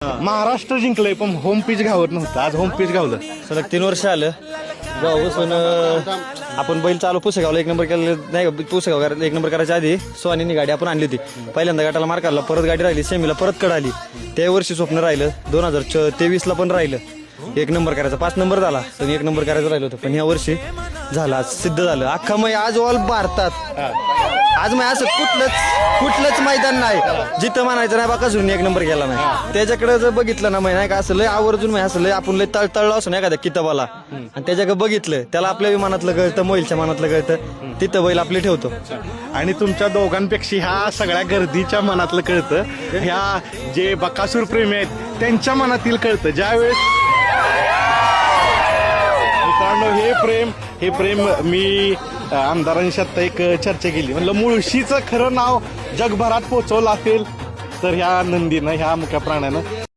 महाराष्ट्र जिंकलंय पण home pitch घावत नव्हतं, आज होम पिच घावलं. सलग 3 वर्ष आलं गावापासून. आपण बैल चालू पुसेगावला 1 नंबर केलं नाही का, पुसेगाव 1 नंबर करायच्या आधी सोनीनी गाडी आपण आणली होती. पहिल्यांदा गटाला मार काढला, परत गाडी राहिली, सेमीला परत कड आली. त्या वर्षी स्वप्न राहिलं, 2023ला पण राहिलं 1 नंबर करायचा. 5 नंबर झाला पण 1 नंबर करायचं राहिलं होतं. पण ह्या वर्षी झाला, आज सिद्ध झालं. अख्खा मै आज ऑल भारतात आज मी असं कुठलंच मैदान नाही जिथं म्हणायचं नाही बाका झुरून 1 नंबर केला नाही. त्याच्याकडे जर बघितलं ना नाही का, असं लय आवर्जून असं लय आपण लय तळतळलो असं नाही एखाद्या किताबाला, आणि त्याच्याकडे बघितलं त्याला आपल्या मनातलं कळतं, मोहिलच्या मनातलं कळतं, तिथं बैल आपले ठेवतो. आणि तुमच्या दोघांपेक्षा ह्या सगळ्या गर्दीच्या मनातलं कळतं, ह्या जे बकासूर प्रेमी आहेत त्यांच्या मनातील कळतं. ज्यावेळेस मित्रांनो हे प्रेम मी आमदारांशी आता एक चर्चा केली, म्हणलं मुळशीचं खरं नाव जगभरात पोहोचवलं असेल तर ह्या नंदीनं, ह्या मुक्या प्राण्यानं